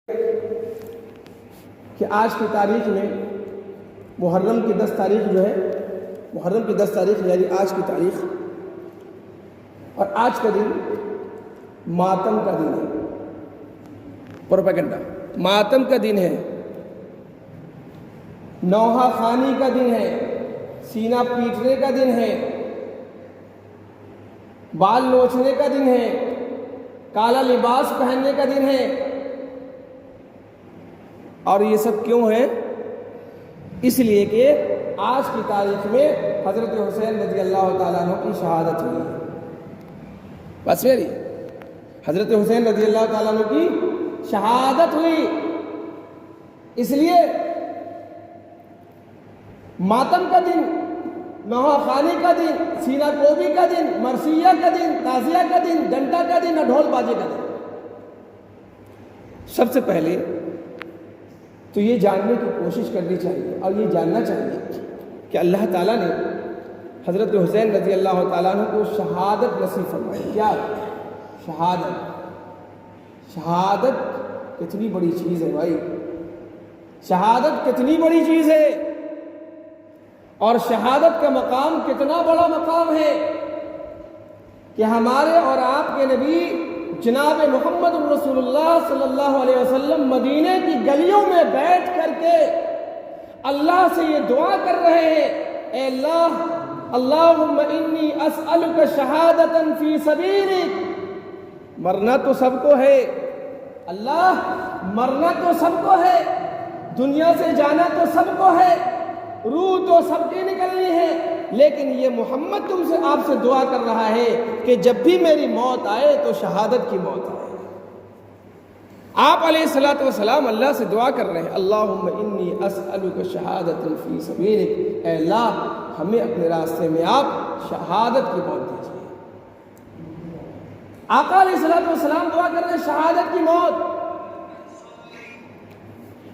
کہ آج کی تاریخ میں محرم کی 10 تاریخ جو ہے، محرم کی 10 تاریخ یعنی آج کی تاریخ، اور آج کا دن ماتم کا دن ہے، پروپیگنڈا ماتم کا دن ہے، نوحہ خوانی کا دن ہے، سینہ پیٹنے کا دن ہے، بال نوچنے کا دن ہے، کالا لباس پہننے کا دن ہے۔ اور یہ سب کیوں ہے؟ اس لیے کہ آج کی تاریخ میں حضرت حسین رضی اللہ تعالیٰ عنہ کی شہادت ہوئی ہے۔ بس میری حضرت حسین رضی اللہ تعالیٰ عنہ کی شہادت ہوئی، اس لیے ماتم کا دن، نوحہ خوانی کا دن، سینہ کوبی کا دن، مرثیہ کا دن، تعزیہ کا دن، ڈنڈا کا دن اور ڈھول بازے کا دن۔ سب سے پہلے تو یہ جاننے کی کوشش کرنی چاہیے اور یہ جاننا چاہیے کہ اللہ تعالیٰ نے حضرت حسین رضی اللہ تعالیٰ عنہ کو شہادت نصیب فرمائی۔ کیا شہادت؟ شہادت کتنی بڑی چیز ہے بھائی، شہادت کتنی بڑی چیز ہے، اور شہادت کا مقام کتنا بڑا مقام ہے کہ ہمارے اور آپ کے نبی جناب محمد رسول اللہ صلی اللہ علیہ وسلم مدینے کی گلیوں میں بیٹھ کر کے اللہ سے یہ دعا کر رہے ہیں، اے اللہ، اللہم انی اسألک شہادتا فی سبیلک۔ مرنا تو سب کو ہے اللہ، مرنا تو سب کو ہے، دنیا سے جانا تو سب کو ہے، روح تو سب کی نکلنی ہے، لیکن یہ محمد تم سے آپ سے دعا کر رہا ہے کہ جب بھی میری موت آئے تو شہادت کی موت آئے۔ آپ علیہ الصلوۃ والسلام اللہ سے دعا کر رہے ہیں، اللہم انی اسألک شہادۃ فی سبیلک، اے اللہ ہمیں اپنے راستے میں آپ شہادت کی موت دیجیے۔ آقا علیہ الصلوۃ والسلام دعا کر رہے ہیں شہادت کی موت۔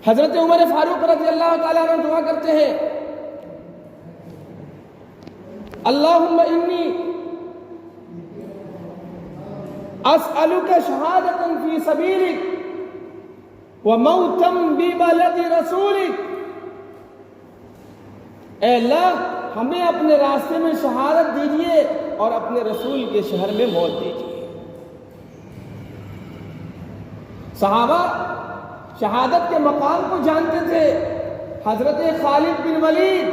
حضرت عمر فاروق رضی اللہ تعالیٰ عنہ دعا کرتے ہیں، اللہم انی اسألک شہادتا فی سبیلک وموتا ببلد رسولک۔ اے اللہ ہمیں اپنے راستے میں شہادت دیجئے اور اپنے رسول کے شہر میں موت دیجئے۔ صحابہ شہادت کے مقام کو جانتے تھے۔ حضرت خالد بن ولید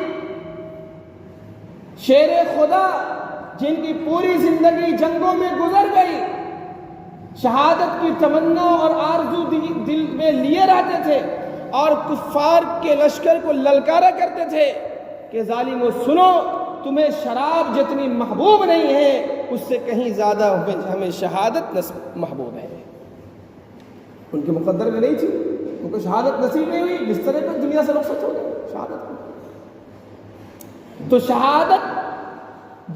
شیر خدا، جن کی پوری زندگی جنگوں میں گزر گئی، شہادت کی تمنا اور آرزو دل میں لیے رہتے تھے اور کفار کے لشکر کو للکارا کرتے تھے کہ ظالمو سنو، تمہیں شراب جتنی محبوب نہیں ہے اس سے کہیں زیادہ ہمیں شہادت محبوب ہے۔ ان کے مقدر میں نہیں تھی، ان کو شہادت نصیب نہیں ہوئی، جس طرح پر دنیا سے رخصت ہو گئے شہادت کو۔ تو شہادت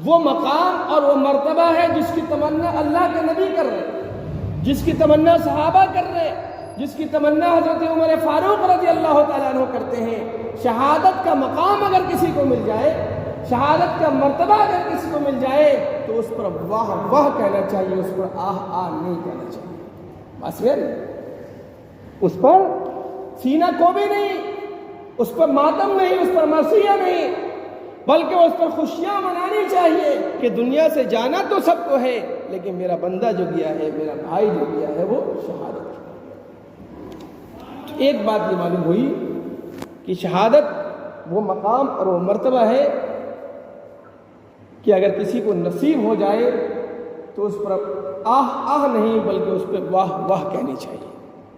وہ مقام اور وہ مرتبہ ہے جس کی تمنا اللہ کے نبی کر رہے ہیں، جس کی تمنا صحابہ کر رہے ہیں، جس کی تمنا حضرت عمر فاروق رضی اللہ تعالیٰ عنہ کرتے ہیں۔ شہادت کا مقام اگر کسی کو مل جائے، شہادت کا مرتبہ اگر کسی کو مل جائے تو اس پر واہ واہ کہنا چاہیے، اس پر آہ آہ نہیں کہنا چاہیے۔ بس اس پر سینہ کوبی نہیں، اس پر ماتم نہیں، اس پر مرثیہ نہیں، بلکہ اس پر خوشیاں منانی چاہیے کہ دنیا سے جانا تو سب کو ہے، لیکن میرا بندہ جو گیا ہے، میرا بھائی جو گیا ہے، وہ شہادت ہے۔ ایک بات یہ معلوم ہوئی کہ شہادت وہ مقام اور وہ مرتبہ ہے کہ اگر کسی کو نصیب ہو جائے تو اس پر آہ آہ نہیں بلکہ اس پہ واہ واہ کہنی چاہیے،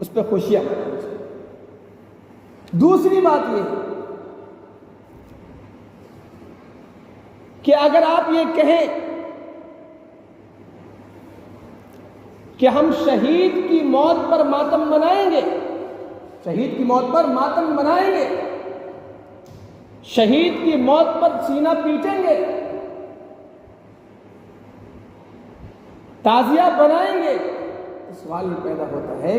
اس پہ خوشیاں منانی چاہیے۔ دوسری بات یہ ہے کہ اگر آپ یہ کہیں کہ ہم شہید کی موت پر ماتم منائیں گے، شہید کی موت پر ماتم منائیں گے، شہید کی موت پر سینہ پیٹیں گے، تعزیہ بنائیں گے، تو سوال یہ پیدا ہوتا ہے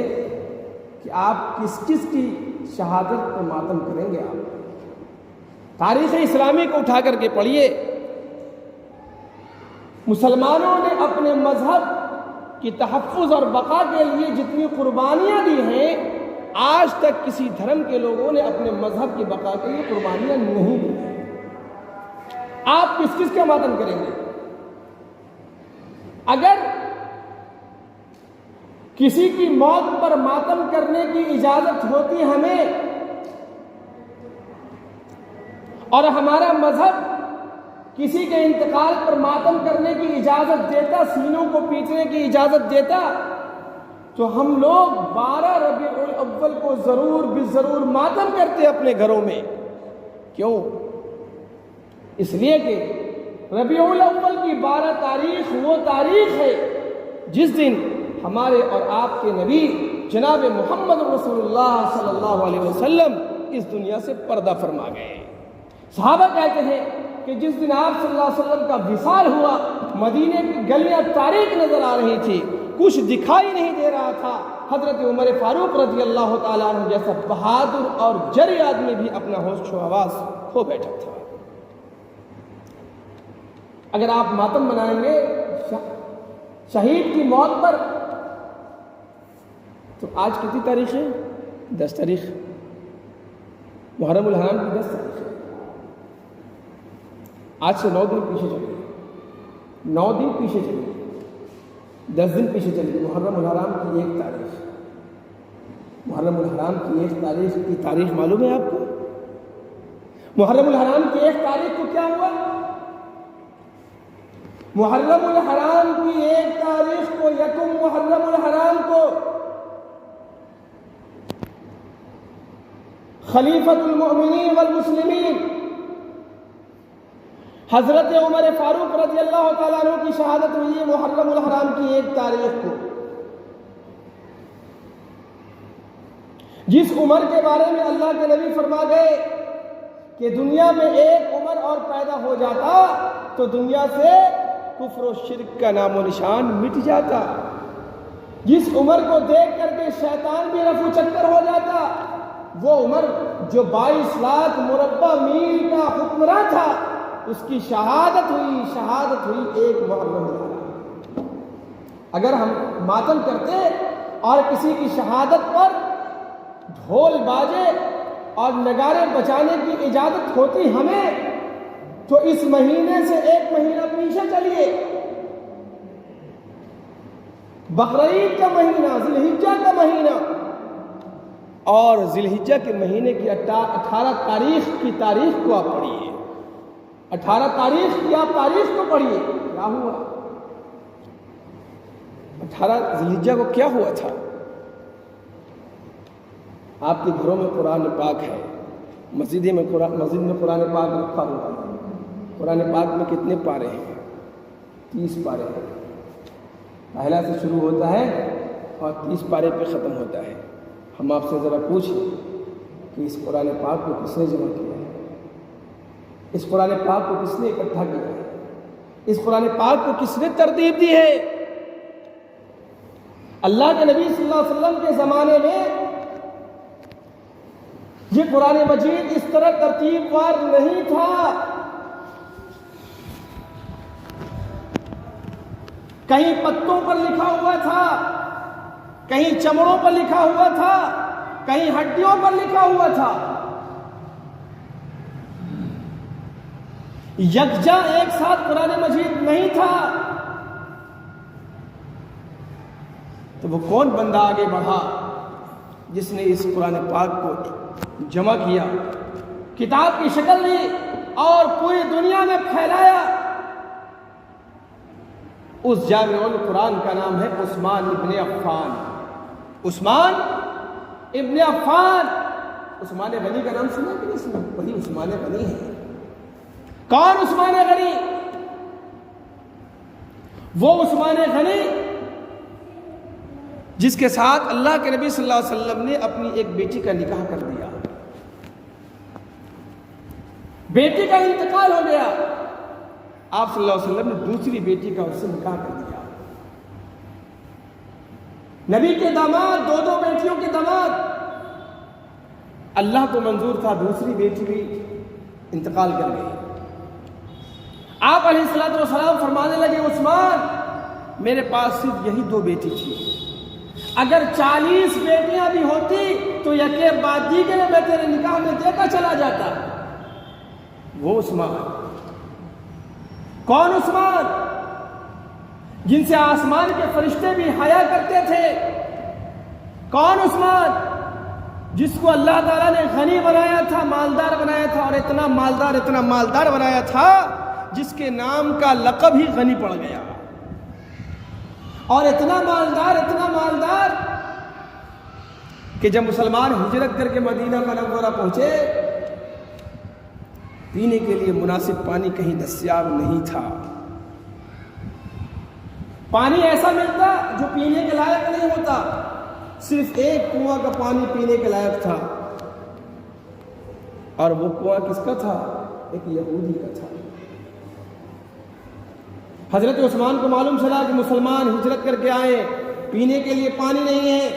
کہ آپ کس کس کی شہادت پر ماتم کریں گے؟ آپ تاریخ اسلامی کو اٹھا کر کے پڑھیے، مسلمانوں نے اپنے مذہب کی تحفظ اور بقا کے لیے جتنی قربانیاں دی ہیں آج تک کسی دھرم کے لوگوں نے اپنے مذہب کی بقا کے لیے قربانیاں نہیں دی ہیں۔ آپ کس کس کا ماتم کریں گے؟ اگر کسی کی موت پر ماتم کرنے کی اجازت ہوتی ہمیں اور ہمارا مذہب کسی کے انتقال پر ماتم کرنے کی اجازت دیتا، سینوں کو پیٹنے کی اجازت دیتا، تو ہم لوگ 12 ربیع الاول کو ضرور ماتم کرتے اپنے گھروں میں۔ کیوں؟ اس لیے کہ ربیع الاول کی 12 تاریخ وہ تاریخ ہے جس دن ہمارے اور آپ کے نبی جناب محمد رسول اللہ صلی اللہ علیہ وسلم اس دنیا سے پردہ فرما گئے۔ صحابہ کہتے ہیں کہ جس دن آپ صلی اللہ علیہ وسلم کا وصال ہوا، مدینے کی گلیاں تاریک نظر آ رہی تھی، کچھ دکھائی نہیں دے رہا تھا۔ حضرت عمر فاروق رضی اللہ تعالیٰ عنہ جیسا بہادر اور جری آدمی بھی اپنا ہوش و حواس کھو بیٹھا تھا۔ اگر آپ ماتم منائیں گے شہید کی موت پر، تو آج کتنی تاریخ ہے؟ 10 تاریخ، محرم الحرام کی 10 تاریخ ہے۔ آج سے 9 دن پیچھے چلیے، 9 دن پیچھے چلیے، 10 دن پیچھے چلیے۔ محرم الحرام کی 1 تاریخ، محرم الحرام کی 1 تاریخ کی تاریخ معلوم ہے آپ کو؟ محرم الحرام کی 1 تاریخ کو کیا ہوا؟ محرم الحرام کی 1 تاریخ کو، یکم محرم الحرام کو، خلیفۃ المؤمنین والمسلمین حضرت عمر فاروق رضی اللہ تعالیٰ عنہ کی شہادت ہوئی ہے محرم الحرام کی 1 تاریخ کو۔ جس عمر کے بارے میں اللہ کے نبی فرما گئے کہ دنیا میں ایک عمر اور پیدا ہو جاتا تو دنیا سے کفر و شرک کا نام و نشان مٹ جاتا، جس عمر کو دیکھ کر کے شیطان بھی رفو چکر ہو جاتا، وہ عمر جو 22 لاکھ مربع میل کا حکمراں تھا، اس کی شہادت ہوئی 1 محرم الحرام۔ اگر ہم ماتم کرتے اور کسی کی شہادت پر ڈھول باجے اور نگارے بجانے کی اجازت ہوتی ہمیں، تو اس مہینے سے 1 مہینہ پیچھے چلیے، بقرعید کا مہینہ، ذی الحجہ کا مہینہ، اور ذی الحجہ کے مہینے کی 18 تاریخ کی تاریخ کو آپ پڑھیے، 18 تاریخ کی آپ تاریخ کو پڑھیے، کیا ہوا 18 ذی الحجہ کو کیا ہوا تھا؟ آپ کے گھروں میں قرآن پاک ہے، مسجد میں قرآن پاک رکھا ہوا ہے۔ قرآن پاک میں کتنے پارے ہیں؟ 30 پارے ہیں، پہلا سے شروع ہوتا ہے اور 30 پارے پہ ختم ہوتا ہے۔ ہم آپ سے ذرا پوچھیں کہ اس قرآن پاک کو کس نے جمع کیا ہے؟ اس قرآن پاک کو کس نے اکٹھا کیا ہے؟ اس قرآن پاک کو کس نے ترتیب دی ہے؟ اللہ کے نبی صلی اللہ علیہ وسلم کے زمانے میں یہ قرآن مجید اس طرح ترتیب وار نہیں تھا۔ کہیں پتوں پر لکھا ہوا تھا، کہیں چمڑوں پر لکھا ہوا تھا، کہیں ہڈیوں پر لکھا ہوا تھا، یکجا ایک ساتھ قرآن مجید نہیں تھا۔ تو وہ کون بندہ آگے بڑھا جس نے اس قرآن پاک کو جمع کیا، کتاب کی شکل لی اور پوری دنیا میں پھیلایا؟ اس جامع القرآن کا نام ہے عثمان ابن عفان۔ عثمان ابن عفان، عثمان غنی کا نام سنا کہ نہیں سنا؟ وہی عثمان غنی ہے۔ کون عثمان غنی؟ وہ عثمان غنی جس کے ساتھ اللہ کے نبی صلی اللہ علیہ وسلم نے اپنی ایک بیٹی کا نکاح کر دیا، بیٹی کا انتقال ہو گیا، آپ صلی اللہ علیہ وسلم نے دوسری بیٹی کا اس سے نکاح کر دیا۔ نبی کے داماد، 2 بیٹیوں کے داماد، اللہ کو منظور تھا دوسری بیٹی بھی انتقال کر گئی۔ آپ علیہ الصلوۃ والسلام فرمانے لگے، عثمان میرے پاس صرف یہی 2 بیٹی تھی، اگر 40 بیٹیاں بھی ہوتی تو یکے بعد دیگرے میں تیرے نکاح میں دیتا چلا جاتا. وہ عثمان. کون عثمان؟ جن سے آسمان کے فرشتے بھی حیا کرتے تھے. کون عثمان؟ جس کو اللہ تعالیٰ نے غنی بنایا تھا، مالدار بنایا تھا، اور اتنا مالدار بنایا تھا جس کے نام کا لقب ہی غنی پڑ گیا. اور اتنا مالدار کہ جب مسلمان ہجرت کر کے مدینہ منورہ پہنچے، پینے کے لیے مناسب پانی کہیں دستیاب نہیں تھا. پانی ایسا ملتا جو پینے کے لائق نہیں ہوتا. صرف ایک کنواں کا پانی پینے کے لائق تھا، اور وہ کنواں کس کا تھا؟ ایک یہودی کا تھا. حضرت عثمان کو معلوم چلا کہ مسلمان ہجرت کر کے آئے، پینے کے لیے پانی نہیں ہے،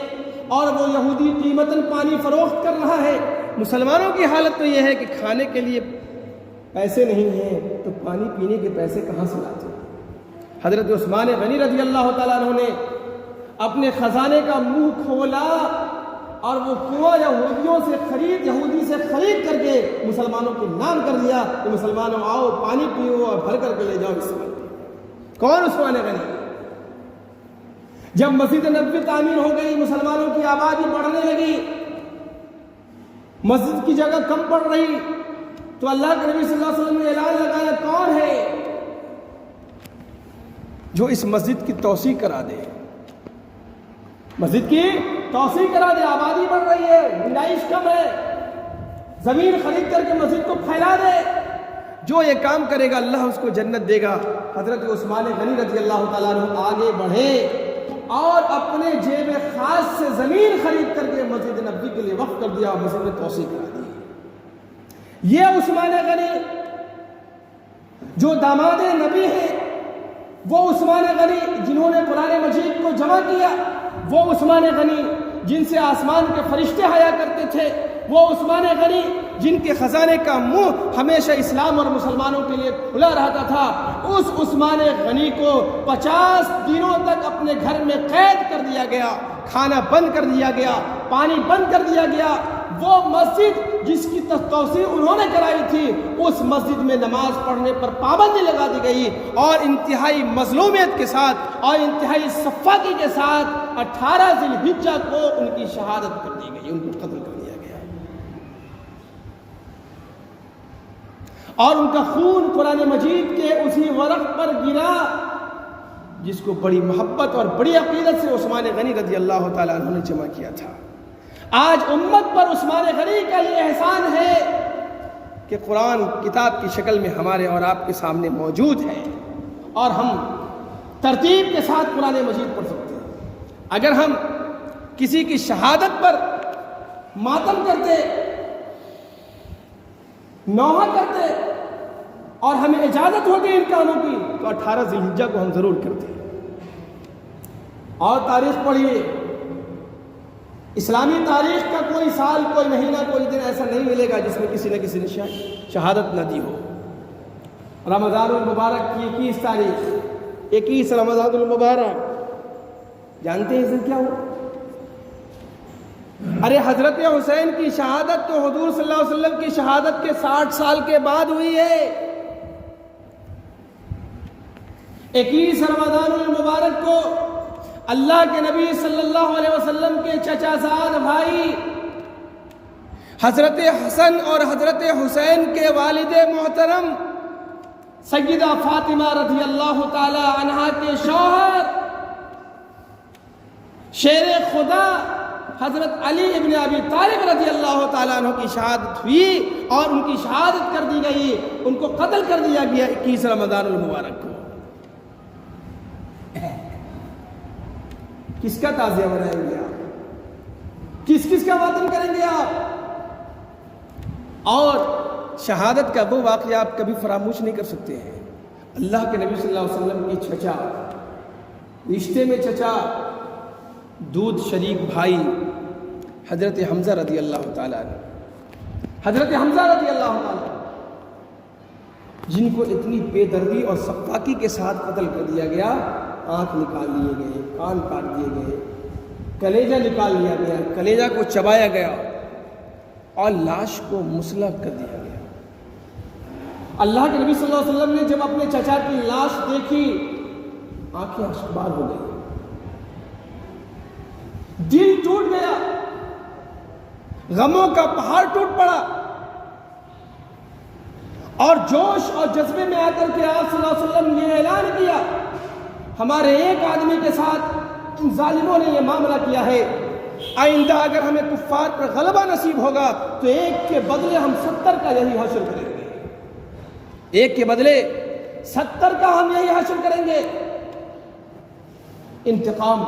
اور وہ یہودی قیمتاً پانی فروخت کر رہا ہے. مسلمانوں کی حالت تو یہ ہے کہ کھانے کے لیے پیسے نہیں ہیں تو پانی پینے کے پیسے کہاں سے لاتے. حضرت عثمان غنی رضی اللہ تعالیٰ عنہ نے اپنے خزانے کا منہ کھولا اور وہ کنواں یہودی سے خرید کر کے مسلمانوں کے نام کر دیا کہ مسلمانوں آؤ پانی پیو اور بھر کر کے لے جاؤ اس وقت. کون عثمان غنی؟ جب مسجد نبوی تعمیر ہو گئی، مسلمانوں کی آبادی بڑھنے لگی، مسجد کی جگہ کم پڑ رہی، تو اللہ کے نبی صلی اللہ علیہ وسلم نے اعلان لگایا، کون ہے جو اس مسجد کی توسیع کرا دے؟ مسجد کی توسیع کرا دے. آبادی بڑھ رہی ہے، گنجائش کم ہے، زمین خرید کر کے مسجد کو پھیلا دے. جو یہ کام کرے گا اللہ اس کو جنت دے گا. حضرت عثمان غنی رضی اللہ تعالیٰ عنہ آگے بڑھے اور اپنے جیب خاص سے زمین خرید کر کے مسجد نبوی کے لیے وقف کر دیا اور مسجد میں توسیع کرا دی. یہ عثمان غنی جو داماد نبی ہیں، وہ عثمان غنی جنہوں نے قرآن مجید کو جمع کیا، وہ عثمان غنی جن سے آسمان کے فرشتے حیا کرتے تھے، وہ عثمان غنی جن کے خزانے کا منہ ہمیشہ اسلام اور مسلمانوں کے لیے کھلا رہتا تھا. اس عثمان غنی کو 50 دنوں تک اپنے گھر میں قید کر دیا گیا، کھانا بند کر دیا گیا، پانی بند کر دیا گیا. وہ مسجد جس کی توسیع انہوں نے کرائی تھی، اس مسجد میں نماز پڑھنے پر پابندی لگا دی گئی، اور انتہائی مظلومیت کے ساتھ اور انتہائی صفاقی کے ساتھ 18 ذی الحجہ کو ان کی شہادت کر دی گئی، ان کو قتل کر دیا گیا. اور ان کا خون قرآن مجید کے اسی ورق پر گرا جس کو بڑی محبت اور بڑی عقیدت سے عثمان غنی رضی اللہ تعالیٰ عنہ نے جمع کیا تھا. آج امت پر عثمان غنی کا یہ احسان ہے کہ قرآن کتاب کی شکل میں ہمارے اور آپ کے سامنے موجود ہے، اور ہم ترتیب کے ساتھ قرآن مجید پڑھ سکتے ہیں. اگر ہم کسی کی شہادت پر ماتم کرتے، نوحہ کرتے اور ہمیں اجازت ہوگی ان کاموں کی، تو 18 ذی الحجہ کو ہم ضرور کرتے. اور تاریخ پڑھیے، اسلامی تاریخ کا کوئی سال، کوئی مہینہ، کوئی دن ایسا نہیں ملے گا جس میں کسی نہ کسی نے شہادت نہ دی ہو. رمضان المبارک کی 21 تاریخ، 21 رمضان المبارک، جانتے ہیں اس دن کیا ہوا؟ ارے حضرت حسین کی شہادت تو حضور صلی اللہ علیہ وسلم کی شہادت کے 60 سال کے بعد ہوئی ہے. 21 رمضان المبارک کو اللہ کے نبی صلی اللہ علیہ وسلم کے چچا زاد بھائی حضرت حسن اور حضرت حسین کے والد محترم سیدہ فاطمہ رضی اللہ تعالی عنہا کے شوہر شیر خدا حضرت علی ابن ابی طالب رضی اللہ تعالیٰ عنہ کی شہادت ہوئی، اور ان کی شہادت کر دی گئی، ان کو قتل کر دیا گیا 21 رمضان المبارک کو. کس کا تعزیہ منائیں گے آپ؟ کس کس کا ماتم کریں گے آپ؟ اور شہادت کا وہ واقعہ آپ کبھی فراموش نہیں کر سکتے ہیں. اللہ کے نبی صلی اللہ علیہ وسلم کے چچا، رشتے میں چچا، دودھ شریک بھائی حضرت حمزہ رضی اللہ تعالیٰ عنہ، حضرت حمزہ رضی اللہ تعالیٰ جن کو اتنی بے دردی اور سفاکی کے ساتھ قتل کر دیا گیا. آنکھ نکال لیے گئے، کان کاٹ دیے گئے، کلیجہ نکال لیا گیا، کلیجہ کو چبایا گیا، اور لاش کو مسلح کر دیا گیا۔ اللہ کے نبی صلی اللہ علیہ وسلم نے جب اپنے چچا کی لاش دیکھی آنکھیں اشکبار ہو گئی، دل ٹوٹ گیا، غموں کا پہاڑ ٹوٹ پڑا، اور جوش اور جذبے میں آ کر کے آپ صلی اللہ علیہ وسلم نے یہ اعلان کیا، ہمارے ایک آدمی کے ساتھ ان ظالموں نے یہ معاملہ کیا ہے، آئندہ اگر ہمیں کفار پر غلبہ نصیب ہوگا تو ایک کے بدلے ہم 70 کا یہی حشر کریں گے، ایک کے بدلے 70 کا ہم یہی حشر کریں گے۔ انتقام،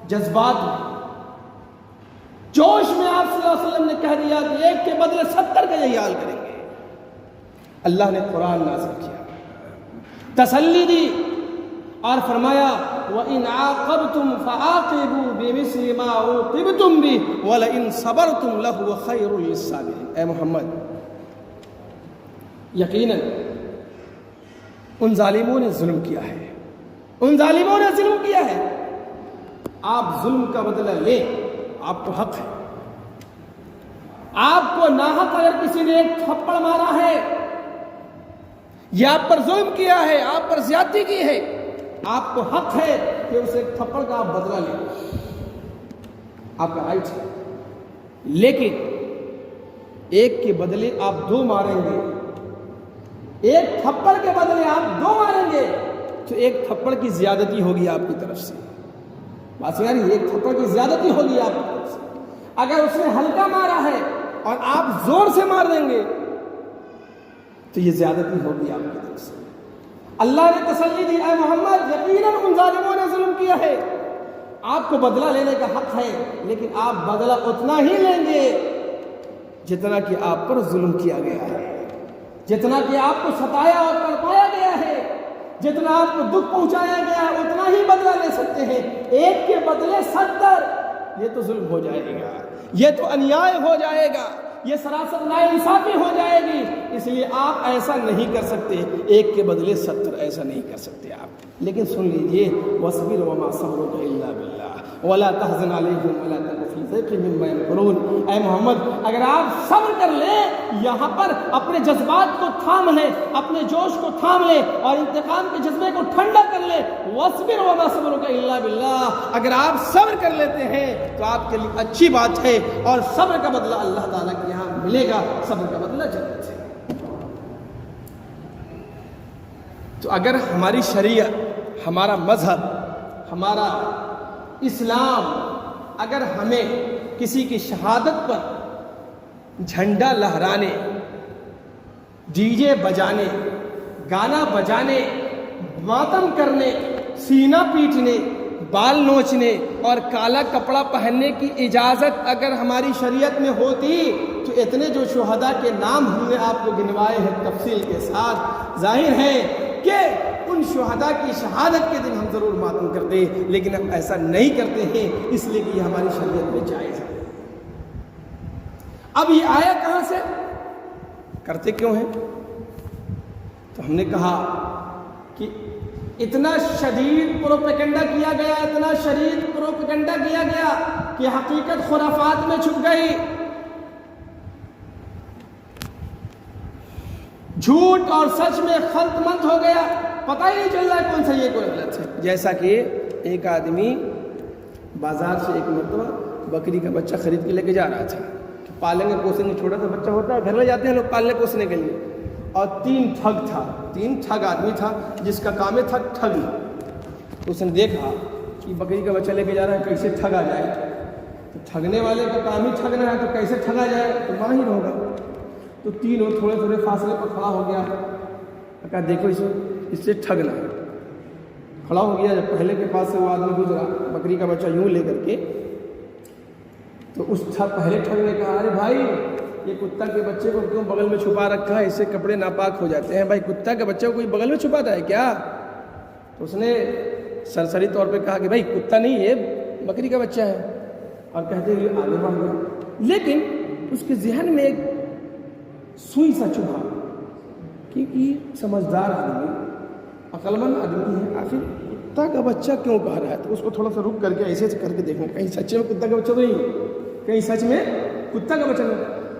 جذبات میں، جوش میں آپ صلی اللہ علیہ وسلم نے کہہ دیا کہ ایک کے بدلے 70 کا یہی حال کریں گے۔ اللہ نے قرآن نازل کیا، تسلی دی اور فرمایا وَإِنْ عَاقَبْتُمْ فَعَاقِبُوا بِمِثْلِ مَا عُوقِبْتُمْ بِهِ وَلَئِنْ صَبَرْتُمْ لَهُوَ خَيْرٌ لِلصَّابِرِينَ۔ اے محمد، یقیناً ان ظالموں نے ظلم کیا ہے، ان ظالموں نے ظلم کیا ہے، آپ ظلم کا بدلہ لیں، آپ کو حق ہے۔ آپ کو ناحق اگر کسی نے ایک تھپڑ مارا ہے یا آپ پر ظلم کیا ہے، آپ پر زیادتی کی ہے، آپ کو حق ہے کہ اسے ایک تھپڑ کا آپ بدلہ لیں، آپ کا رائٹ ہے۔ لیکن ایک کے بدلے آپ 2 ماریں گے، ایک تھپڑ کے بدلے آپ 2 ماریں گے تو ایک تھپڑ کی زیادتی ہوگی آپ کی طرف سے، بات یعنی ایک تھپڑ کی زیادتی ہوگی آپ کی طرف سے۔ اگر اس نے ہلکا مارا ہے اور آپ زور سے مار دیں گے تو یہ زیادتی ہوگی آپ کی طرف سے۔ اللہ نے تسلی دی، اے محمد یقیناً ان ظالموں نے ظلم کیا ہے، آپ کو بدلہ لینے کا حق ہے، لیکن آپ بدلہ اتنا ہی لیں گے جتنا کہ آپ پر ظلم کیا گیا ہے، جتنا کہ آپ کو ستایا اور تڑپایا گیا ہے، جتنا آپ کو دکھ پہنچایا گیا ہے اتنا ہی بدلہ لے سکتے ہیں۔ ایک کے بدلے 70، یہ تو ظلم ہو جائے گا، یہ تو انیائے ہو جائے گا، یہ سراسر ناانصافی ہو جائے گی، اس لیے آپ ایسا نہیں کر سکتے، ایک کے بدلے 70 ایسا نہیں کر سکتے آپ۔ لیکن سن لیجئے وَاصْبِرْ وَمَا صَبْرُكَ إِلَّا بِاللَّهِ وَلَا تَحْزَنْ عَلَيْهِمْ وَلَا تَكُ فِي ضَيْقٍ مِّمَّا يَمْكُرُونَ۔ اے محمد اگر آپ صبر کر لیں، یہاں پر اپنے جذبات کو تھام لیں، اپنے جوش کو تھام لیں اور انتقام کے جذبے کو ٹھنڈا کر لیں، وَاصْبِرْ وَمَا صَبْرُكَ إِلَّا بِاللَّهِ، اگر آپ صبر کر لیتے ہیں تو آپ کے لیے اچھی بات ہے، اور صبر کا بدلہ اللہ تعالیٰ کے یہاں ملے گا، صبر کا بدلہ جنت ہے۔ تو اگر ہماری شریعت، ہمارا مذہب، ہمارا اسلام اگر ہمیں کسی کی شہادت پر جھنڈا لہرانے، ڈی جے بجانے، گانا بجانے، ماتم کرنے، سینہ پیٹنے، بال نوچنے اور کالا کپڑا پہننے کی اجازت اگر ہماری شریعت میں ہوتی تو اتنے جو شہداء کے نام ہم نے آپ کو گنوائے ہیں تفصیل کے ساتھ، ظاہر ہے کہ ان شہداء کی شہادت کے دن ہم ضرور ماتم کرتے، لیکن ہم ایسا نہیں کرتے ہیں اس لیے کہ یہ ہماری شریعت میں جائز ہے۔ اب یہ آیا کہاں سے؟ کرتے کیوں ہیں؟ تو ہم نے کہا کہ اتنا شدید پروپیگنڈا کیا گیا، اتنا شدید پروپیگنڈا کیا گیا کہ حقیقت خرافات میں چھپ گئی، جھوٹ اور سچ میں خلط ملط ہو گیا، پتہ ہی نہیں چل رہا ہے کون سا یہ کون غلط ہے۔ جیسا کہ ایک آدمی بازار سے ایک مرتبہ بکری کا بچہ خرید کے لے کے جا رہا تھا، پالیں گے پوسیں گے، چھوٹا سا بچہ ہوتا ہے، گھر میں جاتے ہیں لوگ پالنے پوسنے کے لیے، اور 3 ٹھگ تھا، 3 ٹھگ آدمی تھا جس کا کام تھا ٹھگنا۔ اس نے دیکھا کہ بکری کا بچہ لے کے جا رہا ہے، کیسے ٹھگا جائے، تو ٹھگنے والے کا کام ہی ٹھگنا ہے تو کیسے ٹھگا جائے، تو ماہر ہوگا۔ تو تینوں تھوڑے تھوڑے فاصلے پر کھڑا ہو گیا، کہا دیکھو اس سے ٹھگنا ہے، کھڑا ہو گیا۔ جب پہلے کے پاس سے وہ آدمی گزرا بکری کا بچہ یوں لے کر کے، تو اس پہلے ٹھگ نے کہا ارے بھائی یہ کتا کے بچے کو کیوں بغل میں چھپا رکھا ہے، اس سے کپڑے ناپاک ہو جاتے ہیں، بھائی کتا کے بچے کو کوئی بغل میں چھپاتا ہے کیا؟ تو اس نے سرسری طور پہ کہا کہ بھائی کتا نہیں یہ بکری کا بچہ ہے، اور کہتے ہوئے آگے بڑھ گیا۔ لیکن اس کے ذہن میں ایک سوئی سا چبھا کہ یہ سمجھدار آدمی، عقل مند آدمی ہے، آخر کتا کا بچہ کیوں کہہ رہا ہے؟ تو اس کو تھوڑا سا رک کر کے ایسے کر کے دیکھنا، کہیں سچ میں کتا کا بچہ تو نہیں، کہیں سچ میں کتا کا بچہ نہیں۔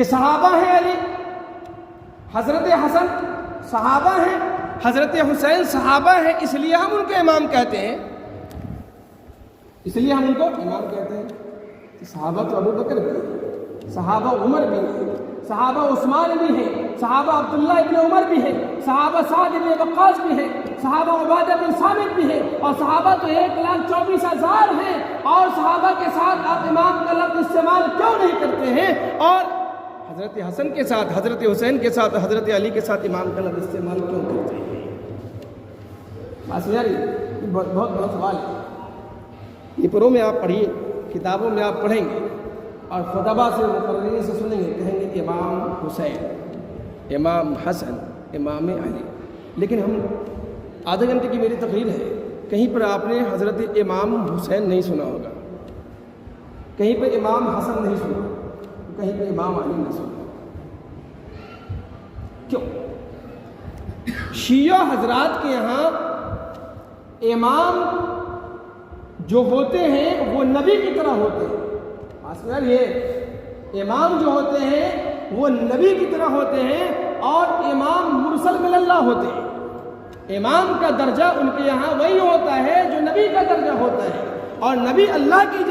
کہ صحابہ ہیں علی، حضرت حسن صحابہ ہیں، حضرت حسین صحابہ ہیں، اس لیے ہم ان کو امام کہتے ہیں، اس لیے ہم ان کو امام کہتے ہیں۔ صحابہ تو ابو بکر بھی ہیں، صحابہ عمر بھی ہیں، صحابہ عثمان بھی ہیں، صحابہ عبداللہ ابن عمر بھی ہیں، صحابہ سعد ابن وقاص بھی ہیں، صحابہ عبادہ بن ثابت بھی ہیں، اور صحابہ تو 1,24,000 ہیں، اور صحابہ کے ساتھ آپ امام کا لفظ استعمال کیوں نہیں کرتے ہیں، اور حضرت حسن کے ساتھ، حضرت حسین کے ساتھ، حضرت علی کے ساتھ امام کا لفظ استعمال کیوں کرتے ہیں؟ بس یار بہت بڑا سوال ہے۔ یہ پروں میں آپ پڑھیے، کتابوں میں آپ پڑھیں گے، اور خطبہ سے مقررین سے سنیں گے، کہیں گے امام حسین، امام حسن، امام علی، لیکن ہم آدھے گھنٹے کی میری تقریر ہے، کہیں پر آپ نے حضرت امام حسین نہیں سنا ہوگا، کہیں پہ امام حسن نہیں سنا، کہیں پہ امام علی نہیں سنا۔ کیوں؟ شیعہ حضرات کے یہاں امام جو ہوتے ہیں وہ نبی کی طرح ہوتے ہیں۔ آسمان یہ امام جو ہوتے ہیں وہ نبی کی طرح ہوتے ہیں، اور امام مرسل من اللہ ہوتے ہیں۔ امام کا درجہ ان کے یہاں وہی ہوتا ہے جو نبی کا درجہ ہوتا ہے، اور نبی اللہ کی